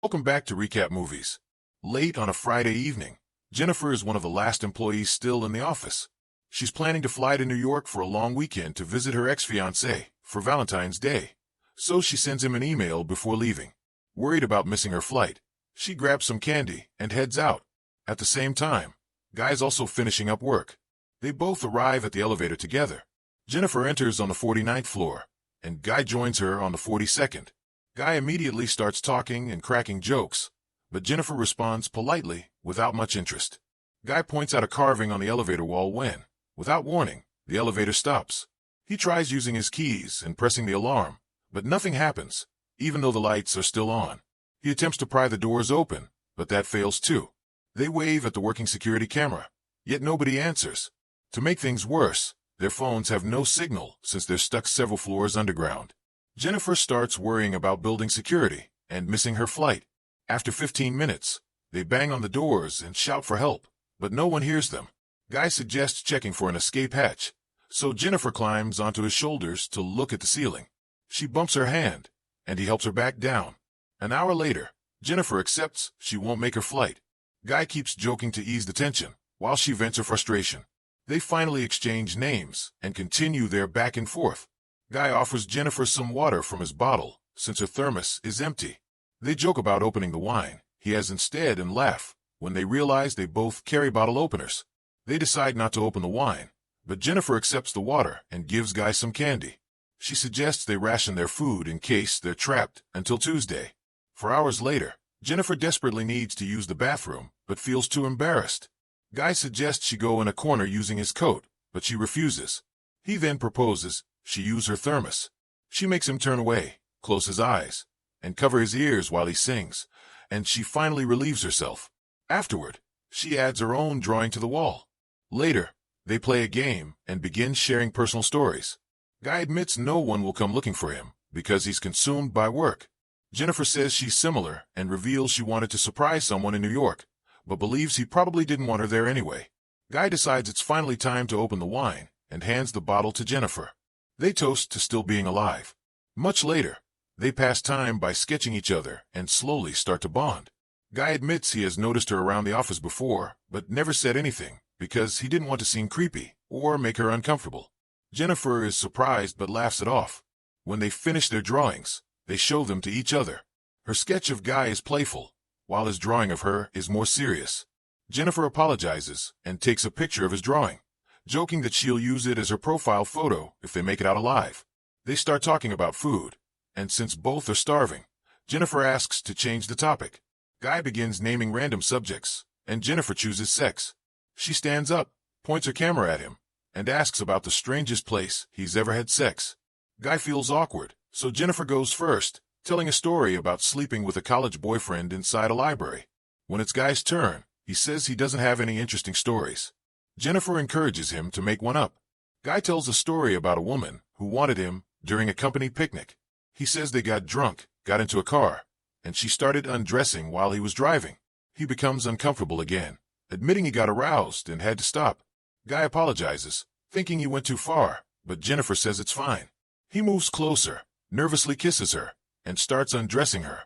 Welcome back to Recap Movies. Late on a Friday evening, Jennifer is one of the last employees still in the office. She's planning to fly to New York for a long weekend to visit her ex-fiancé for Valentine's Day, so she sends him an email before leaving. Worried about missing her flight, she grabs some candy and heads out. At the same time, Guy's also finishing up work. They both arrive at the elevator together. Jennifer enters on the 49th floor, and Guy joins her on the 42nd. Guy immediately starts talking and cracking jokes, but Jennifer responds politely, without much interest. Guy points out a carving on the elevator wall when, without warning, the elevator stops. He tries using his keys and pressing the alarm, but nothing happens, even though the lights are still on. He attempts to pry the doors open, but that fails too. They wave at the working security camera, yet nobody answers. To make things worse, their phones have no signal since they're stuck several floors underground. Jennifer starts worrying about building security and missing her flight. After 15 minutes, they bang on the doors and shout for help, but no one hears them. Guy suggests checking for an escape hatch, so Jennifer climbs onto his shoulders to look at the ceiling. She bumps her hand, and he helps her back down. An hour later, Jennifer accepts she won't make her flight. Guy keeps joking to ease the tension, while she vents her frustration. They finally exchange names and continue their back and forth. Guy offers Jennifer some water from his bottle, since her thermos is empty. They joke about opening the wine he has instead and laugh when they realize they both carry bottle openers. They decide not to open the wine, but Jennifer accepts the water and gives Guy some candy. She suggests they ration their food in case they're trapped until Tuesday. 4 hours later, Jennifer desperately needs to use the bathroom, but feels too embarrassed. Guy suggests she go in a corner using his coat, but she refuses. He then proposes she use her thermos. She makes him turn away, close his eyes, and cover his ears while he sings, and she finally relieves herself. Afterward, she adds her own drawing to the wall. Later, they play a game and begin sharing personal stories. Guy admits no one will come looking for him because he's consumed by work. Jennifer says she's similar and reveals she wanted to surprise someone in New York, but believes he probably didn't want her there anyway. Guy decides it's finally time to open the wine and hands the bottle to Jennifer. They toast to still being alive. Much later, they pass time by sketching each other and slowly start to bond. Guy admits he has noticed her around the office before, but never said anything because he didn't want to seem creepy or make her uncomfortable. Jennifer is surprised but laughs it off. When they finish their drawings, they show them to each other. Her sketch of Guy is playful, while his drawing of her is more serious. Jennifer apologizes and takes a picture of his drawing, joking that she'll use it as her profile photo if they make it out alive. They start talking about food, and since both are starving, Jennifer asks to change the topic. Guy begins naming random subjects, and Jennifer chooses sex. She stands up, points her camera at him, and asks about the strangest place he's ever had sex. Guy feels awkward, so Jennifer goes first, telling a story about sleeping with a college boyfriend inside a library. When it's Guy's turn, he says he doesn't have any interesting stories. Jennifer encourages him to make one up. Guy tells a story about a woman who wanted him during a company picnic. He says they got drunk, got into a car, and she started undressing while he was driving. He becomes uncomfortable again, admitting he got aroused and had to stop. Guy apologizes, thinking he went too far, but Jennifer says it's fine. He moves closer, nervously kisses her, and starts undressing her.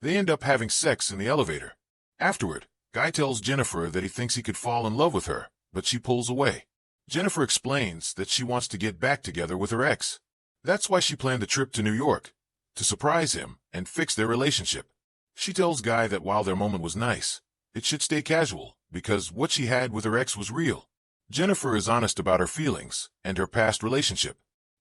They end up having sex in the elevator. Afterward, Guy tells Jennifer that he thinks he could fall in love with her, but she pulls away. Jennifer explains that she wants to get back together with her ex. That's why she planned the trip to New York, to surprise him and fix their relationship. She tells Guy that while their moment was nice, it should stay casual, because what she had with her ex was real. Jennifer is honest about her feelings and her past relationship.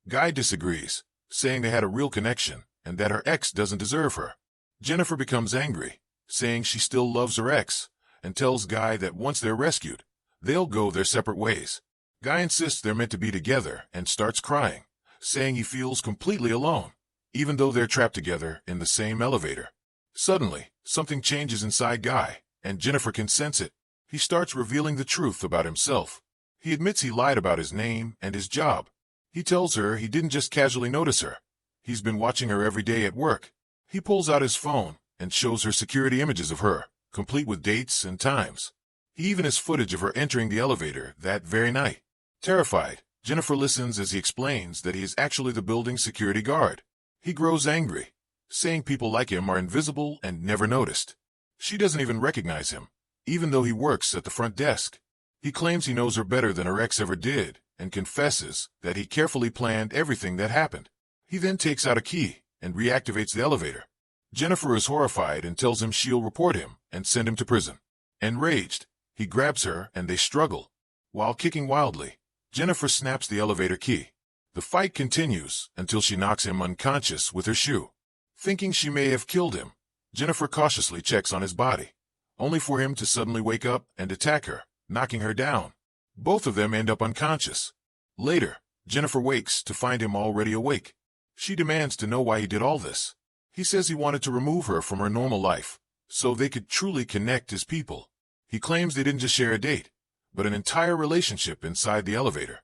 Guy disagrees, saying they had a real connection and that her ex doesn't deserve her. Jennifer becomes angry, saying she still loves her ex, and tells Guy that once they're rescued, they'll go their separate ways. Guy insists they're meant to be together and starts crying, saying he feels completely alone, even though they're trapped together in the same elevator. Suddenly, something changes inside Guy, and Jennifer can sense it. He starts revealing the truth about himself. He admits he lied about his name and his job. He tells her he didn't just casually notice her. He's been watching her every day at work. He pulls out his phone and shows her security images of her, complete with dates and times. He even has footage of her entering the elevator that very night. Terrified, Jennifer listens as he explains that he is actually the building's security guard. He grows angry, saying people like him are invisible and never noticed. She doesn't even recognize him, even though he works at the front desk. He claims he knows her better than her ex ever did, and confesses that he carefully planned everything that happened. He then takes out a key and reactivates the elevator. Jennifer is horrified and tells him she'll report him and send him to prison. Enraged, he grabs her and they struggle. While kicking wildly, Jennifer snaps the elevator key. The fight continues until she knocks him unconscious with her shoe. Thinking she may have killed him, Jennifer cautiously checks on his body, only for him to suddenly wake up and attack her, knocking her down. Both of them end up unconscious. Later, Jennifer wakes to find him already awake. She demands to know why he did all this. He says he wanted to remove her from her normal life, so they could truly connect as people. He claims they didn't just share a date, but an entire relationship inside the elevator.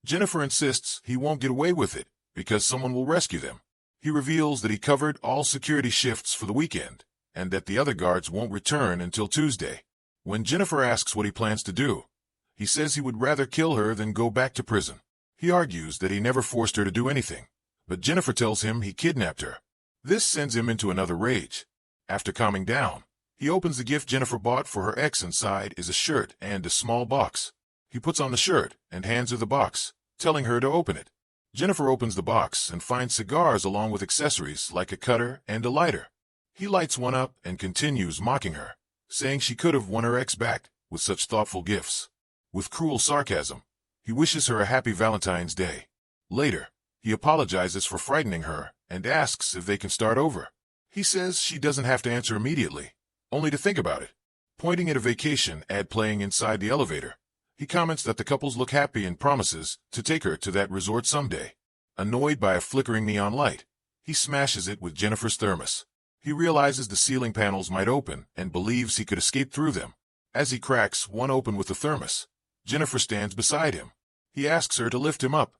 Jennifer insists he won't get away with it because someone will rescue them. He reveals that he covered all security shifts for the weekend, and that the other guards won't return until Tuesday. When Jennifer asks what he plans to do, he says he would rather kill her than go back to prison. He argues that he never forced her to do anything, but Jennifer tells him he kidnapped her. This sends him into another rage. After calming down, he opens the gift Jennifer bought for her ex. Inside is a shirt and a small box. He puts on the shirt and hands her the box, telling her to open it. Jennifer opens the box and finds cigars along with accessories like a cutter and a lighter. He lights one up and continues mocking her, saying she could have won her ex back with such thoughtful gifts. With cruel sarcasm, he wishes her a happy Valentine's Day. Later, he apologizes for frightening her and asks if they can start over. He says she doesn't have to answer immediately, only to think about it. Pointing at a vacation ad playing inside the elevator, he comments that the couples look happy and promises to take her to that resort someday. Annoyed by a flickering neon light, he smashes it with Jennifer's thermos. He realizes the ceiling panels might open and believes he could escape through them. As he cracks one open with the thermos, Jennifer stands beside him. He asks her to lift him up,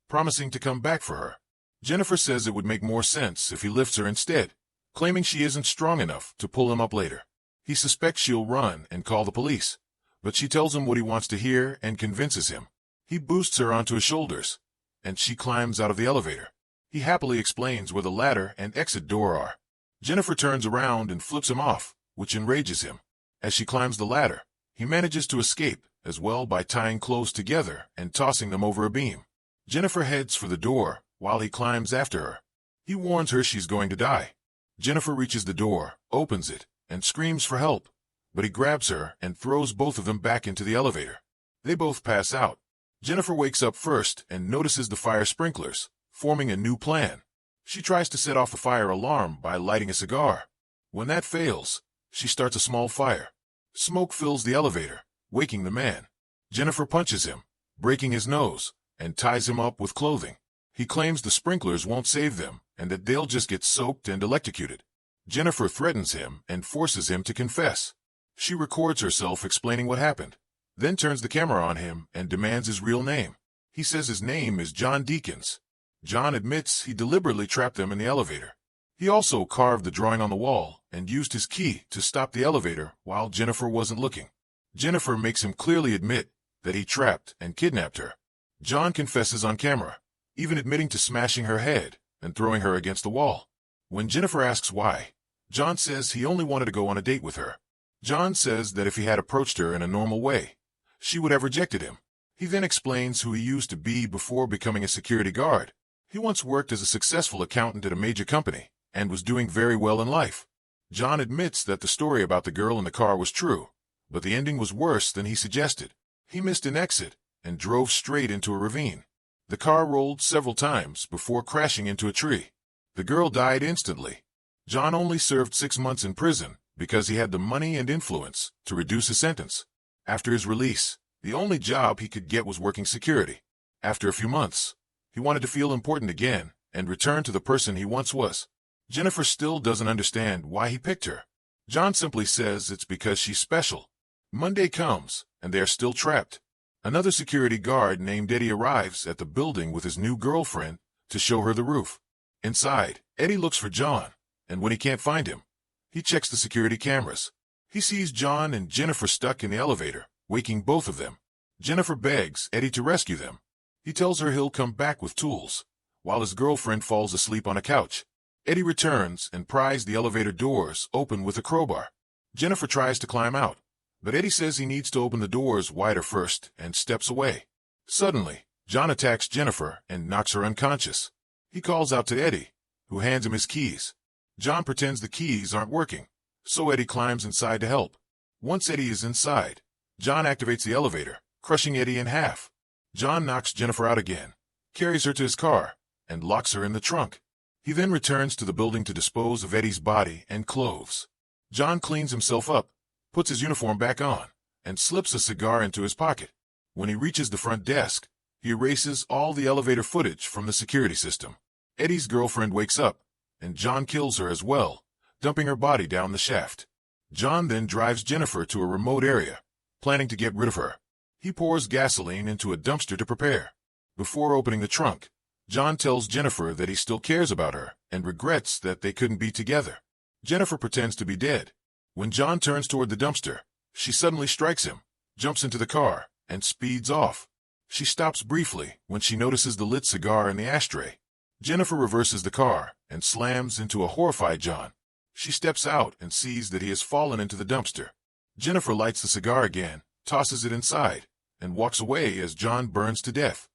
promising to come back for her. Jennifer says it would make more sense if he lifts her instead, claiming she isn't strong enough to pull him up later. He suspects she'll run and call the police, but she tells him what he wants to hear and convinces him. He boosts her onto his shoulders, and she climbs out of the elevator. He happily explains where the ladder and exit door are. Jennifer turns around and flips him off, which enrages him. As she climbs the ladder, he manages to escape as well by tying clothes together and tossing them over a beam. Jennifer heads for the door while he climbs after her. He warns her she's going to die. Jennifer reaches the door, opens it, and screams for help, but he grabs her and throws both of them back into the elevator. They both pass out. Jennifer wakes up first and notices the fire sprinklers, forming a new plan. She tries to set off the fire alarm by lighting a cigar. When that fails, she starts a small fire. Smoke fills the elevator, waking the man. Jennifer punches him, breaking his nose, and ties him up with clothing. He claims the sprinklers won't save them and that they'll just get soaked and electrocuted. Jennifer threatens him and forces him to confess. She records herself explaining what happened, then turns the camera on him and demands his real name. He says his name is John Deakins. John admits he deliberately trapped them in the elevator. He also carved the drawing on the wall and used his key to stop the elevator while Jennifer wasn't looking. Jennifer makes him clearly admit that he trapped and kidnapped her. John confesses on camera, even admitting to smashing her head and throwing her against the wall. When Jennifer asks why, John says he only wanted to go on a date with her. John says that if he had approached her in a normal way, she would have rejected him. He then explains who he used to be before becoming a security guard. He once worked as a successful accountant at a major company and was doing very well in life. John admits that the story about the girl in the car was true, but the ending was worse than he suggested. He missed an exit and drove straight into a ravine. The car rolled several times before crashing into a tree. The girl died instantly. John only served 6 months in prison because he had the money and influence to reduce his sentence. After his release, the only job he could get was working security. After a few months, he wanted to feel important again and return to the person he once was. Jennifer still doesn't understand why he picked her. John simply says it's because she's special. Monday comes, and they are still trapped. Another security guard named Eddie arrives at the building with his new girlfriend to show her the roof. Inside, Eddie looks for John, and when he can't find him, he checks the security cameras. He sees John and Jennifer stuck in the elevator, waking both of them. Jennifer begs Eddie to rescue them. He tells her he'll come back with tools, while his girlfriend falls asleep on a couch. Eddie returns and pries the elevator doors open with a crowbar. Jennifer tries to climb out, but Eddie says he needs to open the doors wider first and steps away. Suddenly, John attacks Jennifer and knocks her unconscious. He calls out to Eddie, who hands him his keys. John pretends the keys aren't working, so Eddie climbs inside to help. Once Eddie is inside, John activates the elevator, crushing Eddie in half. John knocks Jennifer out again, carries her to his car, and locks her in the trunk. He then returns to the building to dispose of Eddie's body and clothes. John cleans himself up, puts his uniform back on, and slips a cigar into his pocket. When he reaches the front desk, he erases all the elevator footage from the security system. Eddie's girlfriend wakes up, and John kills her as well, dumping her body down the shaft. John then drives Jennifer to a remote area, planning to get rid of her. He pours gasoline into a dumpster to prepare. Before opening the trunk, John tells Jennifer that he still cares about her and regrets that they couldn't be together. Jennifer pretends to be dead. When John turns toward the dumpster, she suddenly strikes him, jumps into the car, and speeds off. She stops briefly when she notices the lit cigar in the ashtray. Jennifer reverses the car and slams into a horrified John. She steps out and sees that he has fallen into the dumpster. Jennifer lights the cigar again, tosses it inside, and walks away as John burns to death.